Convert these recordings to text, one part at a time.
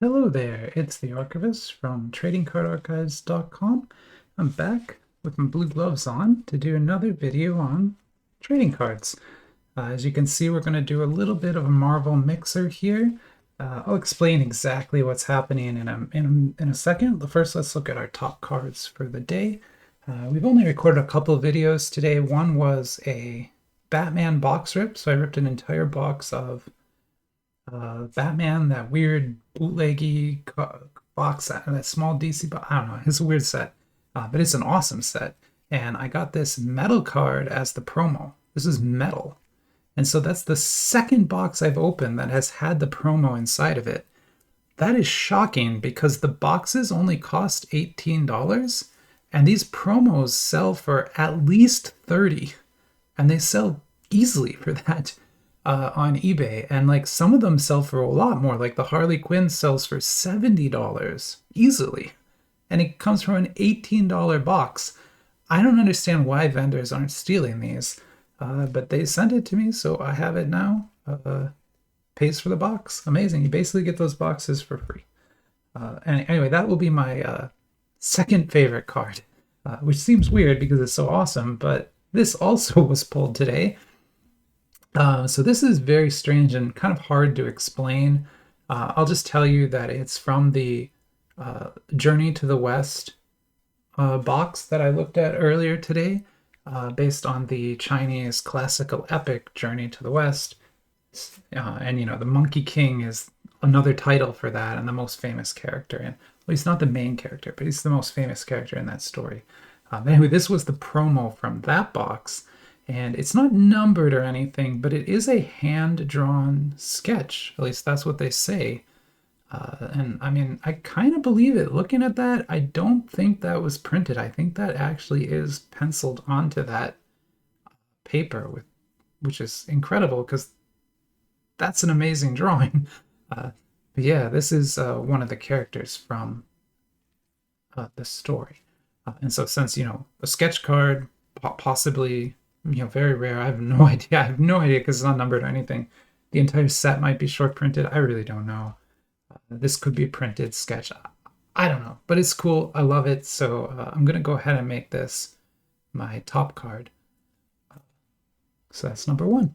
Hello there, it's the Archivist from TradingCardArchives.com. I'm back with my blue gloves on to do another video on trading cards. As you can see, we're going to do a little bit of a Marvel mixer here. I'll explain exactly what's happening in a second. But first, let's look at our top cards for the day. We've only recorded a couple of videos today. One was a Batman box rip, so I ripped an entire box of Batman, that weird bootleggy box, that small DC box. I don't know. It's a weird set, but it's an awesome set. And I got this metal card as the promo. This is metal. And so that's the second box I've opened that has had the promo inside of it. That is shocking because the boxes only cost $18 and these promos sell for at least 30, and they sell easily for that on eBay. And like some of them sell for a lot more. Like the Harley Quinn sells for $70 easily, and it comes from an $18 box. I don't understand why vendors aren't stealing these, but they sent it to me, so I have it now. Pays for the box. Amazing. You basically get those boxes for free. And anyway, that will be my second favorite card, which seems weird because it's so awesome, but this also was pulled today. So this is very strange and kind of hard to explain. I'll just tell you that it's from the Journey to the West box that I looked at earlier today, based on the Chinese classical epic Journey to the West. And you know, the Monkey King is another title for that, and the most famous character. And well, he's not the main character, but he's the most famous character in that story. Anyway, this was the promo from that box. And it's not numbered or anything, but it is a hand-drawn sketch. At least that's what they say. And I mean, I kind of believe it. Looking at that, I don't think that was printed. I think that actually is penciled onto that paper, which is incredible because that's an amazing drawing. But yeah, this is one of the characters from the story. And so since, you know, a sketch card, possibly, you know, very rare. I have no idea. I have no idea because it's not numbered or anything. The entire set might be short printed. I really don't know. This could be a printed sketch. I don't know, but it's cool. I love it. So I'm going to go ahead and make this my top card. So that's number one.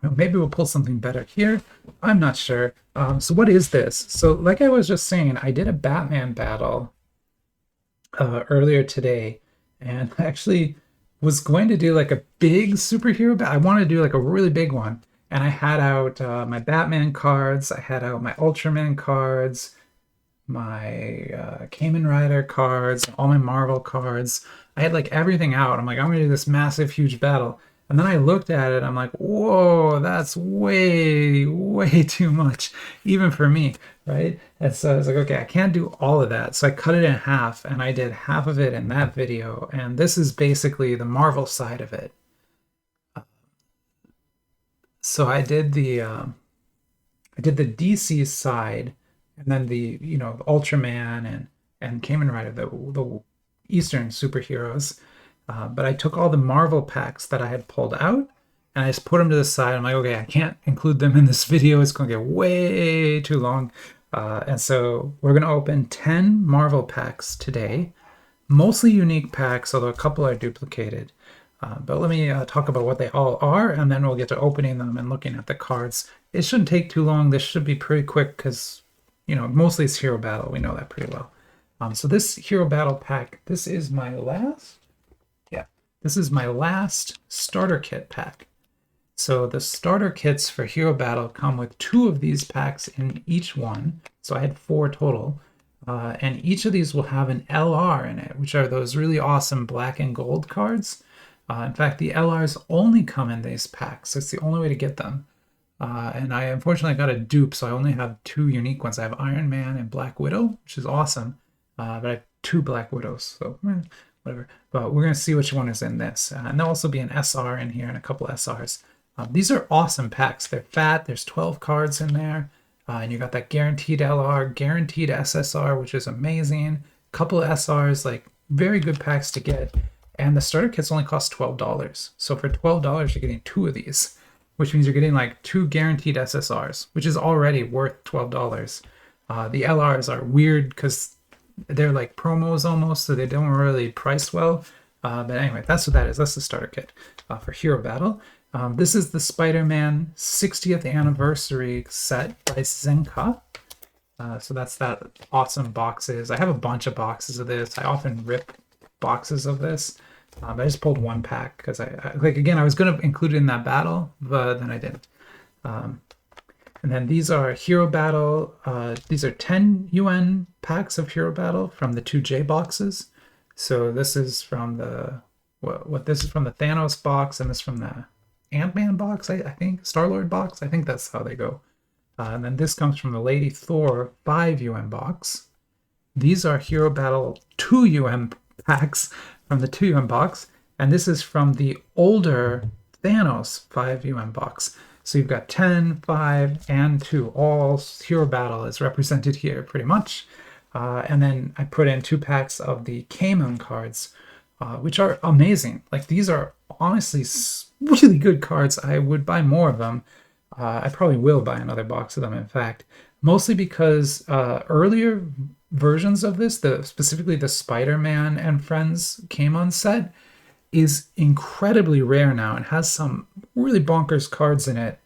Well, maybe we'll pull something better here. I'm not sure. So what is this? So like I was just saying, I did a Batman battle earlier today, and actually was going to do like a big superhero battle. I wanted to do like a really big one. And I had out my Batman cards. I had out my Ultraman cards, my Kamen Rider cards, all my Marvel cards. I had like everything out. I'm like, I'm going to do this massive, huge battle. And then I looked at it. I'm like, whoa, that's way, way too much, even for me, right? And so I was like, okay, I can't do all of that. So I cut it in half, and I did half of it in that video. And this is basically the Marvel side of it. So I did the DC side, and then the, you know, the Ultraman and Kamen Rider, the Eastern superheroes. But I took all the Marvel packs that I had pulled out, and I just put them to the side. I'm like, okay, I can't include them in this video. It's going to get way too long. And so we're going to open 10 Marvel packs today, mostly unique packs, although a couple are duplicated. But let me talk about what they all are, and then we'll get to opening them and looking at the cards. It shouldn't take too long. This should be pretty quick because, you know, mostly it's Hero Battle. We know that pretty well. So this Hero Battle pack, this is my last. Yeah, this is my last starter kit pack. So the starter kits for Hero Battle come with 2 of these packs in each one. So I had 4 total. And each of these will have an LR in it, which are those really awesome black and gold cards. In fact, the LRs only come in these packs. So it's the only way to get them. And I unfortunately got a dupe, so I only have 2 unique ones. I have Iron Man and Black Widow, which is awesome. But I have 2 Black Widows, so whatever. But we're going to see which one is in this. And there'll also be an SR in here and a couple SRs. These are awesome packs. They're fat. There's 12 cards in there. And you got that guaranteed LR, guaranteed SSR, which is amazing. Couple of SRs, like very good packs to get. And the starter kits only cost $12. So for $12, you're getting 2 of these, which means you're getting like 2 guaranteed SSRs, which is already worth $12. The LRs are weird because they're like promos almost, so they don't really price well. But anyway, that's what that is. That's the starter kit for Hero Battle. This is the Spider-Man 60th anniversary set by Zenka. So that's that awesome boxes. I have a bunch of boxes of this. I often rip boxes of this. I just pulled one pack because I like, again, I was going to include it in that battle, but then I didn't. And then these are Hero Battle. These are 10 UN packs of Hero Battle from the 2J boxes. So this is from the this is from the Thanos box, and this from the Ant-Man box, I think, Star-Lord box. I think that's how they go. And then this comes from the Lady Thor 5 UN box. These are Hero Battle 2 UN packs from the 2 UN box, and this is from the older Thanos 5 UN box. So you've got 10, 5, and 2. All Hero Battle is represented here pretty much. And then I put in 2 packs of the Kayou cards, which are amazing. Like, these are honestly really good cards. I would buy more of them. I probably will buy another box of them, in fact. Mostly because earlier versions of this, specifically the Spider-Man and Friends Kayou set, is incredibly rare now and has some really bonkers cards in it.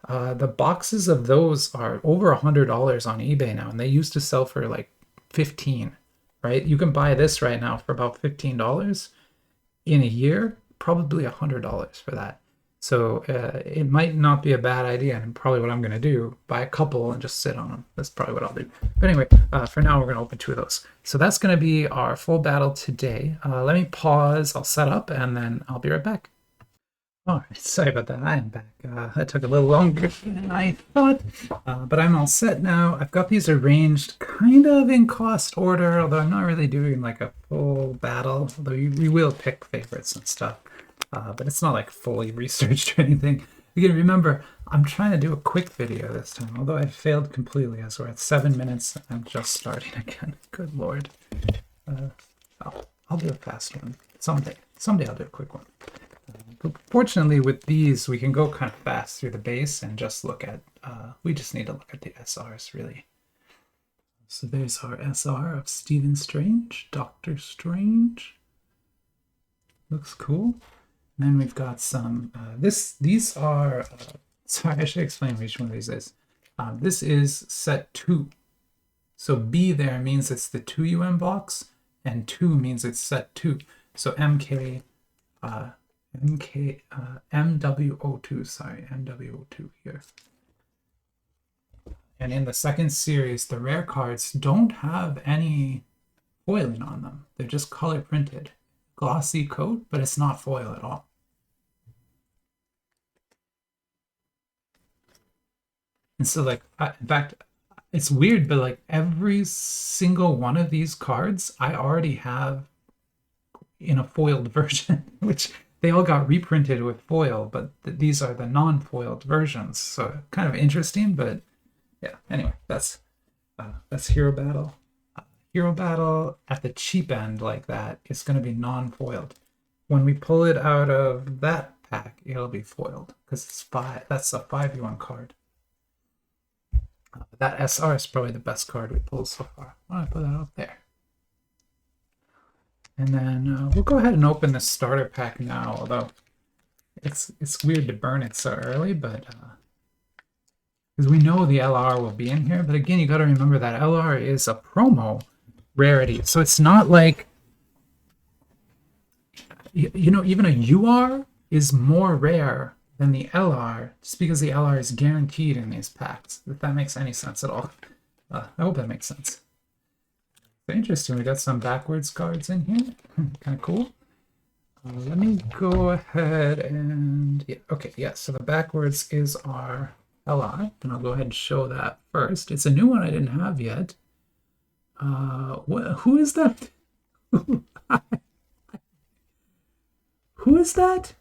The boxes of those are over $100 on eBay now, and they used to sell for like 15, right? You can buy this right now for about $15 in a year, probably $100 for that. So it might not be a bad idea, and probably what I'm going to do, buy a couple and just sit on them. That's probably what I'll do. But anyway, for now, we're going to open 2 of those. So that's going to be our full battle today. Let me pause, I'll set up, and then I'll be right back. All right, sorry about that. I am back. That took a little longer than I thought, but I'm all set now. I've got these arranged kind of in cost order, although I'm not really doing like a full battle, although we will pick favorites and stuff. But it's not like fully researched or anything. Again, remember, I'm trying to do a quick video this time, although I failed completely as we're at 7 minutes. I'm just starting again. Good Lord. I'll do a fast one. Someday I'll do a quick one. But fortunately, with these, we can go kind of fast through the base and just look at, we just need to look at the SRs, really. So there's our SR of Stephen Strange, Doctor Strange. Looks cool. And then we've got some, these are, sorry, I should explain which one of these is. This is set 2. So B there means it's the 2 UN box, and 2 means it's set 2. So MWO2, sorry, MWO2 here. And in the second series, the rare cards don't have any foiling on them. They're just color printed. Glossy coat, but it's not foil at all. And so, like, in fact, it's weird, but like every single one of these cards I already have in a foiled version, which they all got reprinted with foil, but these are the non-foiled versions. So kind of interesting, but yeah, anyway, that's Hero Battle. Hero Battle at the cheap end like that is going to be non-foiled. When we pull it out of that pack, it'll be foiled because it's 5. That's a 5 UN card. That SR is probably the best card we pulled so far. Why don't I put that up there? And then we'll go ahead and open the starter pack now, although it's weird to burn it so early, but because we know the LR will be in here. But again, you got to remember that LR is a promo rarity, so it's not like, you know, even a UR is more rare than the LR, just because the LR is guaranteed in these packs, if that makes any sense at all. I hope that makes sense. So interesting, we got some backwards cards in here. Kind of cool. Let me go ahead and, yeah, okay, yeah, so the backwards is our LR, and I'll go ahead and show that first. It's a new one I didn't have yet. Who is that? Who is that?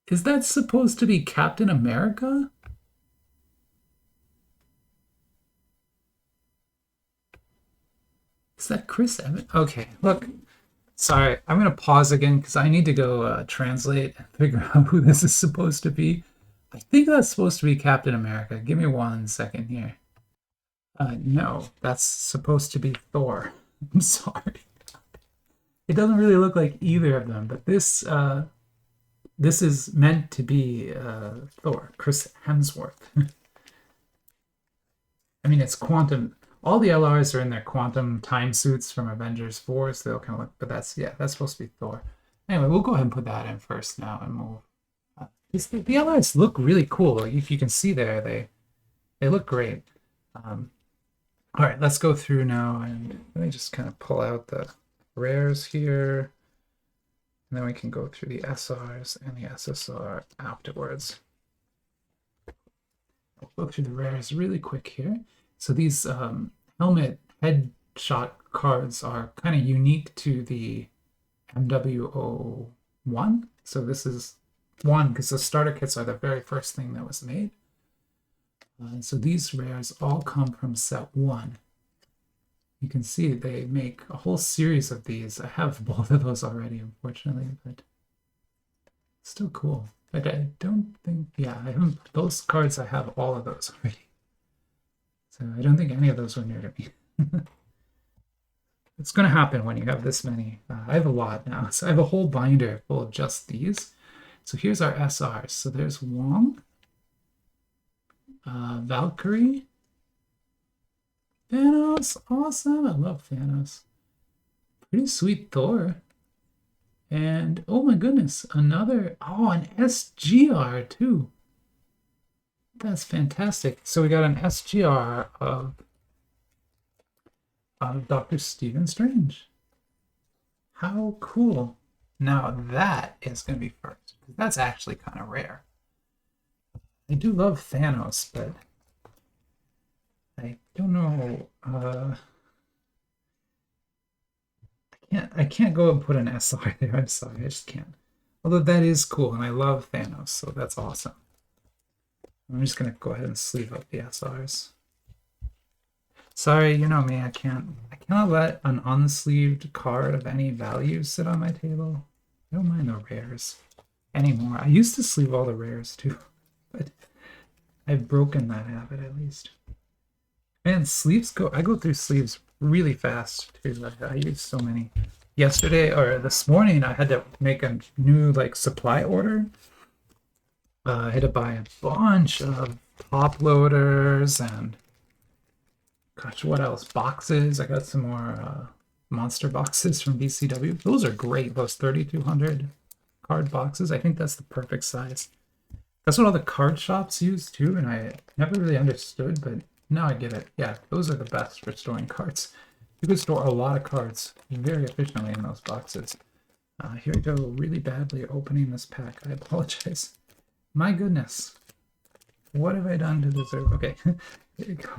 Is that supposed to be Captain America? Is that Chris Evans? Okay, look. Sorry, I'm going to pause again because I need to go translate and figure out who this is supposed to be. I think that's supposed to be Captain America. Give me 1 second here. No, that's supposed to be Thor. I'm sorry. It doesn't really look like either of them, but this is meant to be Thor, Chris Hemsworth. I mean, it's quantum. All the LRs are in their quantum time suits from Avengers 4, so they'll kind of look, but that's supposed to be Thor. Anyway, we'll go ahead and put that in first now, and the LRs look really cool. Like, if you can see there, they look great. All right, let's go through now, and let me just kind of pull out the rares here, and then we can go through the SRs and the SSR afterwards. I'll go through the rares really quick here. So these helmet headshot cards are kind of unique to the MW01. So this is one because the starter kits are the very first thing that was made. So these rares all come from set 1. You can see they make a whole series of these. I have both of those already, unfortunately, but still cool. But I don't think, yeah, I haven't, those cards, I have all of those already. So I don't think any of those were new to me. It's going to happen when you have this many. I have a lot now. So I have a whole binder full of just these. So here's our SRs. So there's Wong, Valkyrie, Thanos, awesome. I love Thanos. Pretty sweet Thor. And oh my goodness, another, an SGR too. That's fantastic. So we got an SGR of Dr. Stephen Strange. How cool. Now that is going to be first. That's actually kind of rare. I do love Thanos, but I don't know. I can't go and put an SR there. I'm sorry, I just can't. Although that is cool, and I love Thanos, so that's awesome. I'm just gonna go ahead and sleeve up the SRs. Sorry, you know me. I cannot let an unsleeved card of any value sit on my table. I don't mind the rares anymore. I used to sleeve all the rares too, but I've broken that habit at least. Man, sleeves I go through sleeves really fast too. I use so many. Yesterday or this morning, I had to make a new supply order. I had to buy a bunch of top loaders and gosh, what else? Boxes. I got some more monster boxes from BCW. Those are great. Those 3200 card boxes. I think that's the perfect size. That's what all the card shops use too, and I never really understood, but now I get it. Yeah, those are the best for storing cards. You can store a lot of cards very efficiently in those boxes. Here we go, really badly opening this pack. I apologize. My goodness. What have I done to deserve? Okay, here we go.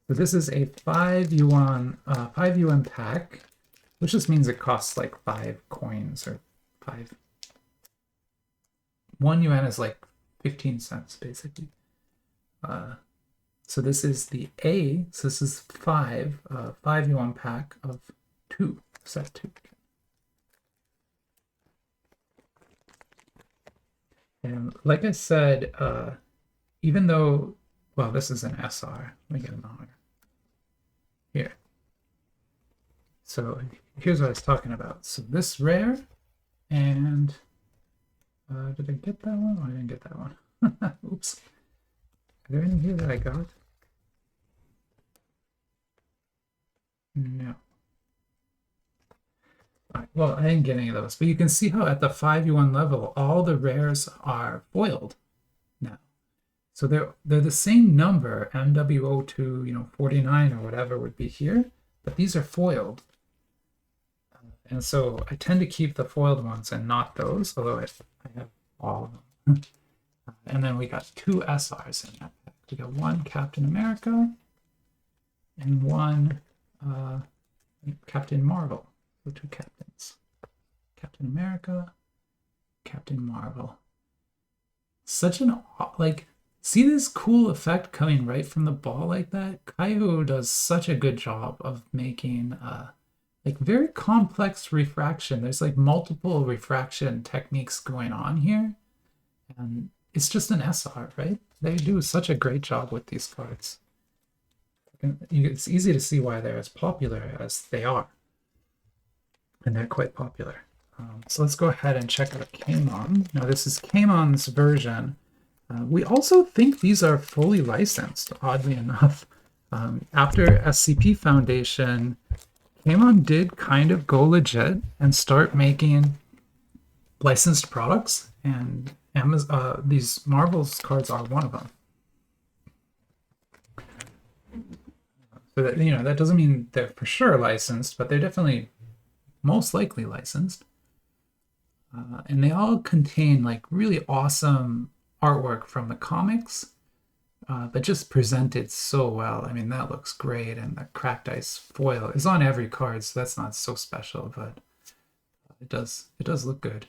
So this is a 5 yuan pack, which just means it costs like 5 coins or 5. 1 yuan is like 15 cents basically. So this is the A, so this is 5 yuan pack of 2, set 2. And like I said, even though, well, this is an SR, let me get another. Here. So here's what I was talking about. So this rare, and did I get that one? Oh, I didn't get that one. Oops. Are there any here that I got? No. All right, well, I didn't get any of those, but you can see how at the 5 yuan level, all the rares are foiled now. So they're the same number, MW02, 49 or whatever would be here, but these are foiled. And so I tend to keep the foiled ones and not those, although I have all of them. And then we got 2 SRs in that pack. We got 1 Captain America and 1 Captain Marvel. So 2 captains. Captain America, Captain Marvel. Such an, see this cool effect coming right from the ball like that? Kayou does such a good job of making very complex refraction. There's multiple refraction techniques going on here. And it's just an SR, right? They do such a great job with these cards. It's easy to see why they're as popular as they are. And they're quite popular. So let's go ahead and check out Kaymon. Now this is Kaymon's version. We also think these are fully licensed, oddly enough. After SCP Foundation, Kaymon did kind of go legit and start making licensed products, and these Marvel's cards are one of them. So that, you know, that doesn't mean they're for sure licensed, but they're definitely most likely licensed. And they all contain like really awesome artwork from the comics, but just presented so well. I mean, that looks great, and the cracked ice foil is on every card, so that's not so special, but it does look good.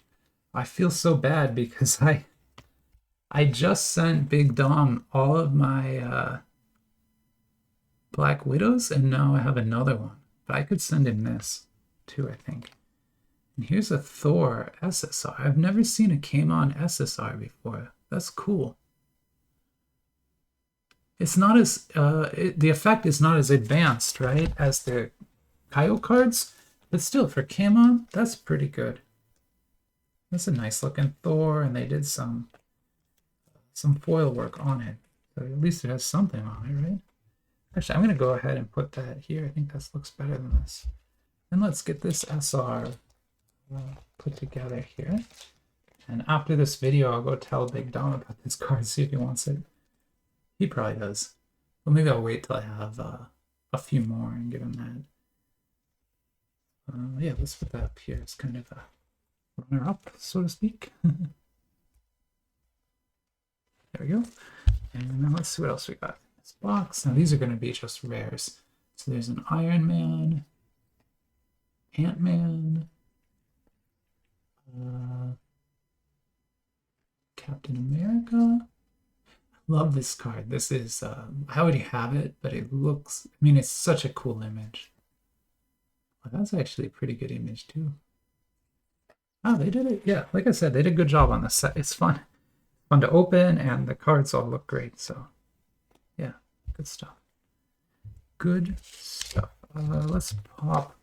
I feel so bad because I just sent Big Dom all of my Black Widows, and now I have another one. But I could send him this too, I think. And here's a Thor SSR. I've never seen a Kaymon SSR before. That's cool. It's not as the effect is not as advanced, right, as the Kayou cards, but still for Kaymon, that's pretty good. That's a nice looking Thor, and they did some foil work on it. So at least it has something on it, right? Actually, I'm going to go ahead and put that here. I think this looks better than this. And let's get this SR put together here. And after this video, I'll go tell Big Dom about this card, see if he wants it. He probably does. Well, maybe I'll wait till I have a few more and give him that. Yeah, let's put that up here. It's kind of a runner-up, so to speak. There we go. And then let's see what else we got in this box. Now these are going to be just rares. So there's an Iron Man, Ant-Man, Captain America. Love this card. This is, I already have it, but it looks, I mean, it's such a cool image. Well, that's actually a pretty good image too. Oh, they did it. Yeah, like I said, they did a good job on the set. It's fun to open, and the cards all look great. So yeah, good stuff. Good stuff. Let's pop.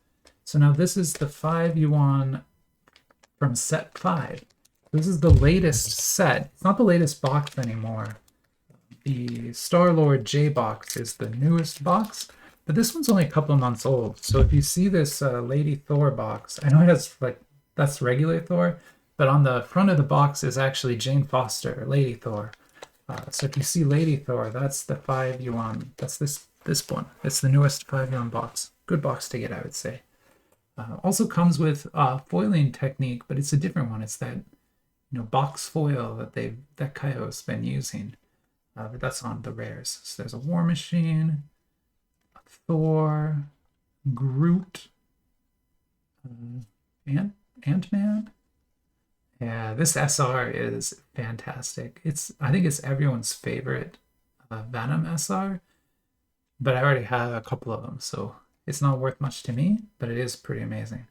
So now this is the 5 yuan from set 5. This is the latest set. It's not the latest box anymore. The Star-Lord J box is the newest box, but this one's only a couple of months old. So if you see this Lady Thor box, I know it has like, that's regular Thor, but on the front of the box is actually Jane Foster, Lady Thor. So if you see Lady Thor, that's the 5 yuan. That's this one. It's the newest 5 yuan box. Good box to get, I would say. Also comes with foiling technique, but it's a different one. It's that, you know, box foil that Kayou's been using. But that's on the rares. So there's a War Machine, a Thor, Groot, Ant-Man. Yeah, this SR is fantastic. I think it's everyone's favorite Venom SR, but I already have a couple of them, so it's not worth much to me, but it is pretty amazing.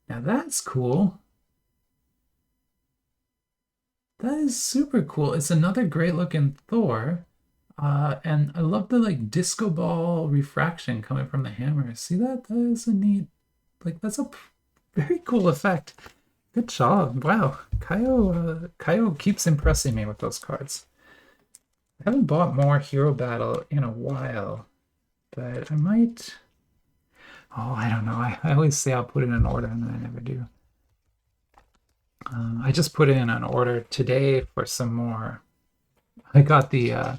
Now that's cool. That is super cool. It's another great looking Thor. And I love the like disco ball refraction coming from the hammer. See that? That is a neat, like that's a very cool effect. Good job. Wow. Kayou keeps impressing me with those cards. I haven't bought more Hero Battle in a while, but I might. Oh, I don't know. I always say I'll put it in an order and then I never do. I just put in an order today for some more. I got the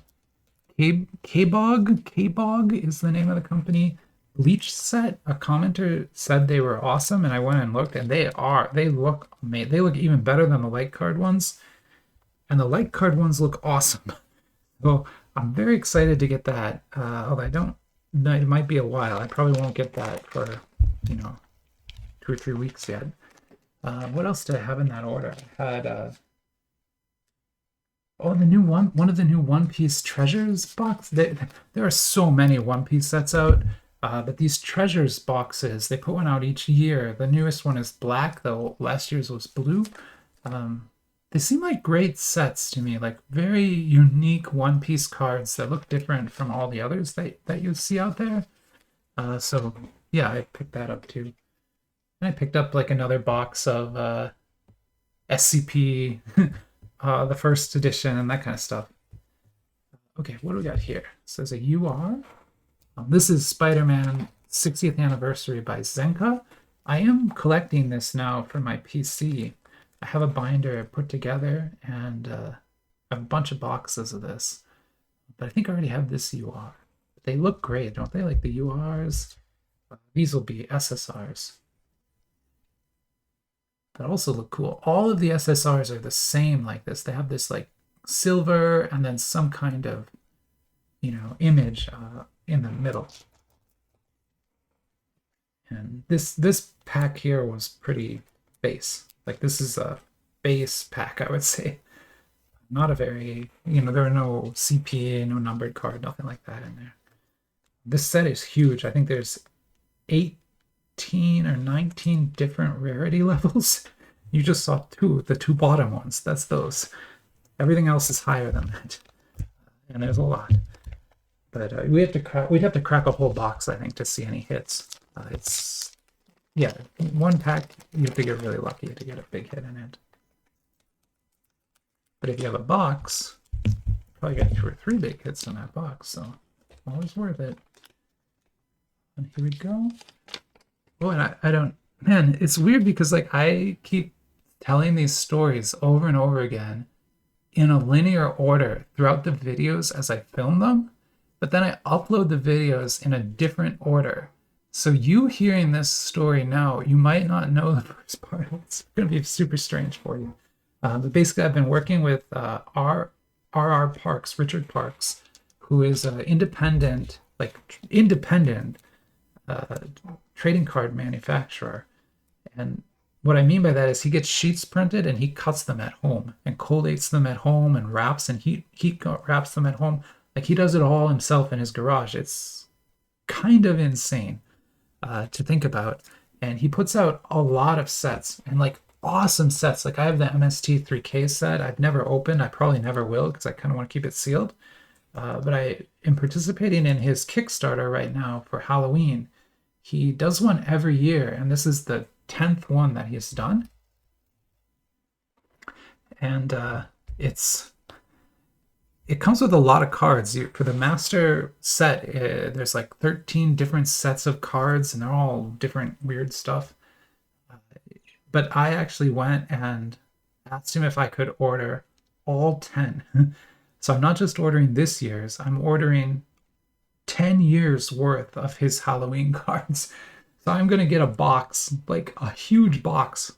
K-Bog is the name of the company. Bleach set. A commenter said they were awesome, and I went and looked, and they look amazing. They look even better than the light card ones, and the light card ones look awesome. So I'm very excited to get that. Although I don't, it might be a while. I probably won't get that for, you know, 2 or 3 weeks yet. What else did I have in that order? I had oh, the new one of the new One Piece Treasures box. There are so many One Piece sets out, but these Treasures boxes, they put one out each year. The newest one is black, though last year's was blue. they seem like great sets to me, like very unique one-piece cards that look different from all the others that you see out there. So yeah, I picked that up too. And I picked up like another box of SCP, the first edition, and that kind of stuff. Okay, what do we got here? It says a UR. This is Spider-Man 60th Anniversary by Zenka. I am collecting this now for my PC. I have a binder put together, and I have a bunch of boxes of this. But I think I already have this UR. They look great, don't they? Like the URs. These will be SSRs. That also look cool. All of the SSRs are the same like this. They have this like silver and then some kind of, you know, image in the middle. And this pack here was pretty base. Like this is a base pack, I would say. Not a very, you know, there are no CPA, no numbered card, nothing like that in there. This set is huge. I think there's 18 or 19 different rarity levels. You just saw the two bottom ones. That's those. Everything else is higher than that, and there's a lot. But we'd have to crack a whole box, I think, to see any hits. It's yeah, one pack you have to get really lucky to get a big hit in it. But if you have a box, you probably get 2 or 3 big hits in that box, so always worth it. And here we go. Oh, and I don't, man, it's weird because like I keep telling these stories over and over again in a linear order throughout the videos as I film them, but then I upload the videos in a different order. So you hearing this story now, you might not know the first part. It's going to be super strange for you. But basically, I've been working with R.R. Parks, Richard Parks, who is an independent trading card manufacturer. And what I mean by that is he gets sheets printed and he cuts them at home and collates them at home and wraps and heat wraps them at home. Like he does it all himself in his garage. It's kind of insane to think about. And he puts out a lot of sets and like awesome sets. Like I have the MST 3K set. I've never opened. I probably never will because I kind of want to keep it sealed. But I am participating in his Kickstarter right now for Halloween. He does one every year, and this is the 10th one that he's done. And it comes with a lot of cards. For the master set, there's like 13 different sets of cards, and they're all different weird stuff. But I actually went and asked him if I could order all 10. So I'm not just ordering this year's, I'm ordering 10 years worth of his Halloween cards. So I'm going to get a box, like a huge box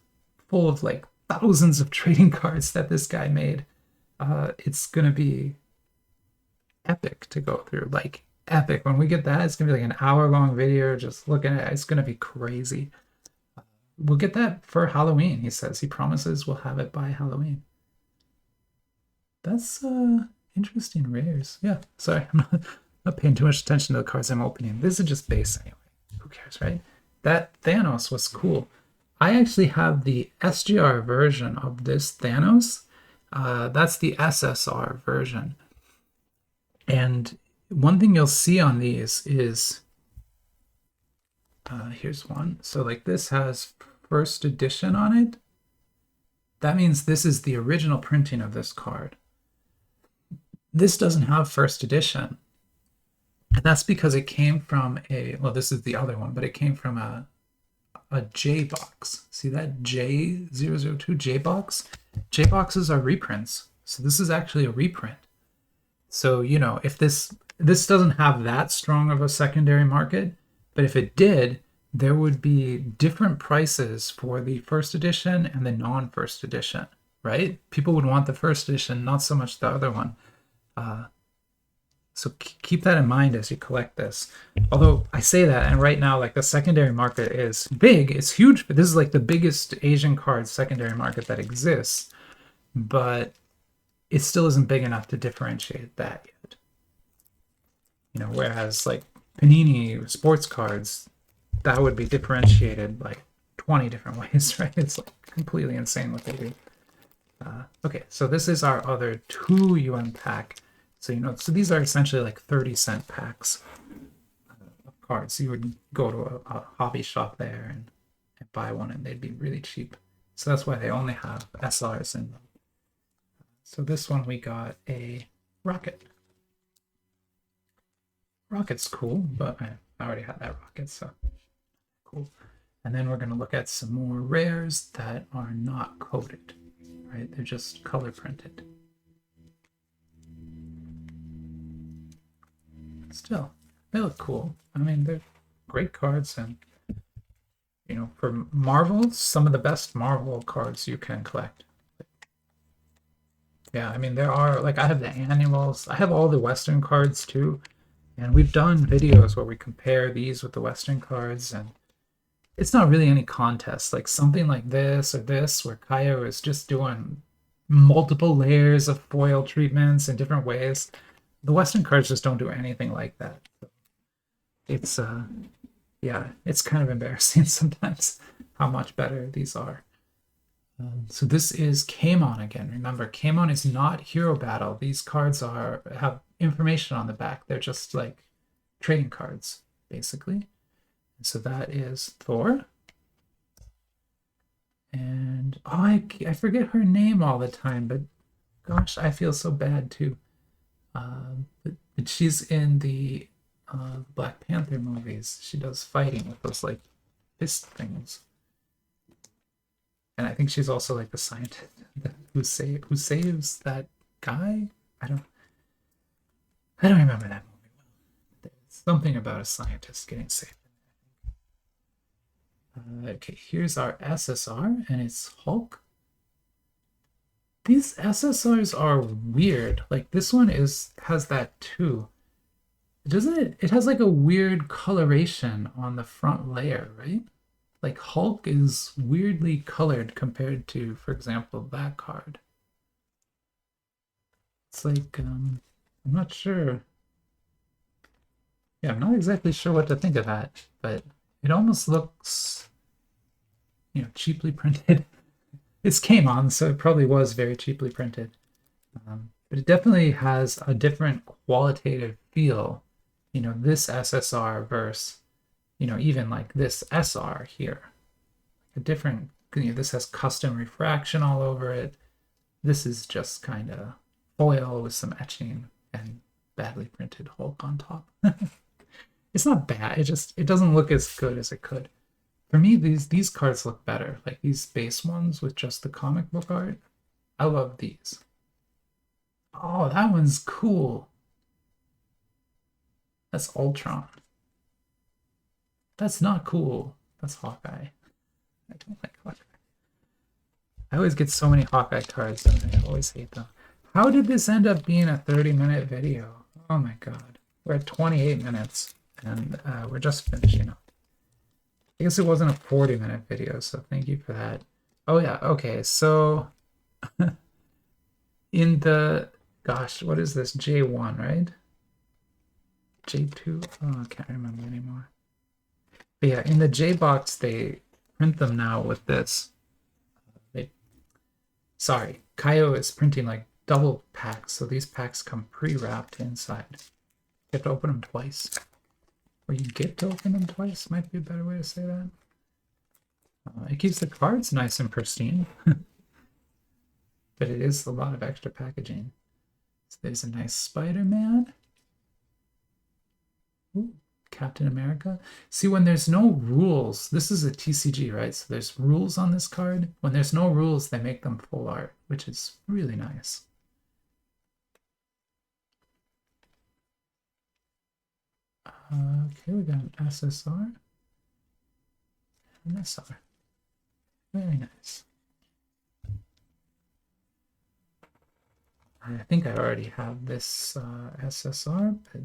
full of like thousands of trading cards that this guy made. It's going to be epic to go through, like epic. When we get that, it's going to be like an hour-long video just looking at it. It's going to be crazy. We'll get that for Halloween, he says. He promises we'll have it by Halloween. That's interesting rares. Yeah, sorry, I'm not paying too much attention to the cards I'm opening. This is just base anyway. Who cares, right? That Thanos was cool. I actually have the SGR version of this Thanos. That's the SSR version. And one thing you'll see on these is, here's one. So like this has first edition on it. That means this is the original printing of this card. This doesn't have first edition. And that's because it came from well, this is the other one, but it came from a J box. See that J002 J box? J boxes are reprints. So this is actually a reprint. So, you know, if this doesn't have that strong of a secondary market, but if it did, there would be different prices for the first edition and the non-first edition, right? People would want the first edition, not so much the other one. So keep that in mind as you collect this. Although I say that, and right now, like the secondary market is big, it's huge, but this is like the biggest Asian card secondary market that exists, but it still isn't big enough to differentiate that yet. You know, whereas like Panini sports cards, that would be differentiated like 20 different ways, right? It's like completely insane what they do. Okay, so this is our other 2 UN pack. So, so these are essentially like 30-cent packs of cards. You would go to a hobby shop there and buy one, and they'd be really cheap. So that's why they only have SRs in them. So this one we got a rocket. Rocket's cool, but I already had that rocket, so cool. And then we're going to look at some more rares that are not coded, right? They're just color printed. Still, they look cool. I mean, they're great cards, and for Marvel, some of the best Marvel cards you can collect. Yeah, I mean, there are, like, I have the annuals, I have all the Western cards too, and we've done videos where we compare these with the Western cards, and it's not really any contest. Like something like this or this, where Kayou is just doing multiple layers of foil treatments in different ways. The Western cards just don't do anything like that. It's yeah, it's kind of embarrassing sometimes how much better these are. So this is Kamon again. Remember, Kamon is not Hero Battle. These cards have information on the back. They're just like trading cards, basically. So that is Thor. And I forget her name all the time, but gosh, I feel so bad too. But she's in the Black Panther movies. She does fighting with those like fist things. And I think she's also like the scientist who saves that guy. I don't remember that movie well. There's something about a scientist getting saved. Okay, here's our SSR, and it's Hulk. These SSRs are weird. Like this one has that too. Doesn't it? It has like a weird coloration on the front layer, right? Like Hulk is weirdly colored compared to, for example, that card. It's like, I'm not sure. Yeah, I'm not exactly sure what to think of that, but it almost looks, cheaply printed. It's Kamon, so it probably was very cheaply printed. But it definitely has a different qualitative feel, this SSR versus, even like this SR here. A different, this has custom refraction all over it. This is just kind of foil with some etching and badly printed Hulk on top. It's not bad. It doesn't look as good as it could. For me, these cards look better. Like these base ones with just the comic book art. I love these. Oh, that one's cool. That's Ultron. That's not cool. That's Hawkeye. I don't like Hawkeye. I always get so many Hawkeye cards and I always hate them. How did this end up being a 30-minute video? Oh my god. We're at 28 minutes and we're just finishing up. I guess it wasn't a 40-minute video, so thank you for that. Oh yeah, okay, so in the, gosh, what is this? J1, right? J2? Oh, I can't remember anymore. But yeah, in the J box, they print them now with this. Sorry, Kayou is printing like double packs, so these packs come pre-wrapped inside. You have to open them twice. Or you get to open them twice, might be a better way to say that. It keeps the cards nice and pristine. But it is a lot of extra packaging. So there's a nice Spider-Man. Captain America. See, when there's no rules, this is a TCG, right? So there's rules on this card. When there's no rules, they make them full art, which is really nice. Okay, we got an SSR and SR. Very nice. I think I already have this SSR, but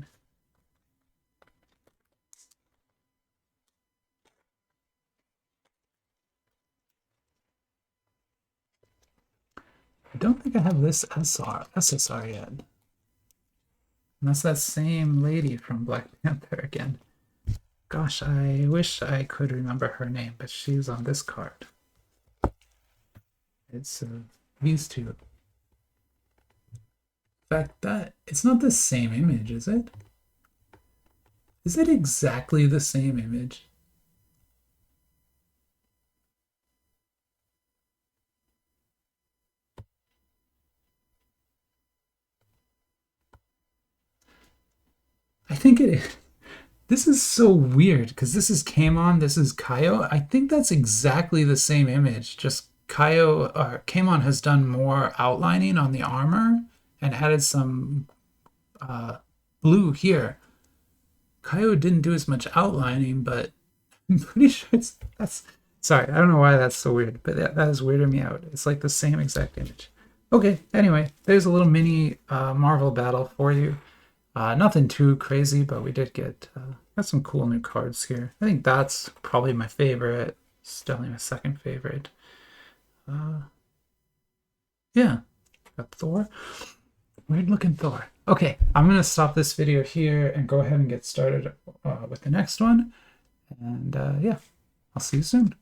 I don't think I have this SSR yet. And that's that same lady from Black Panther again. Gosh, I wish I could remember her name, but she's on this card. It's these two. In fact, that it's not the same image, is it? Is it exactly the same image? I think it is. This is so weird because this is Kamon, this is Kayou. I think that's exactly the same image. Just Kayou or Kamon has done more outlining on the armor and added some blue here. Kayou didn't do as much outlining, but I'm pretty sure that's sorry, I don't know why that's so weird, but that is weirding me out. It's like the same exact image. Okay, anyway, there's a little mini Marvel battle for you. Nothing too crazy, but we did get got some cool new cards here. I think that's probably my favorite. It's definitely my second favorite. Yeah, got Thor. Weird looking Thor. Okay, I'm gonna stop this video here and go ahead and get started with the next one. And yeah, I'll see you soon.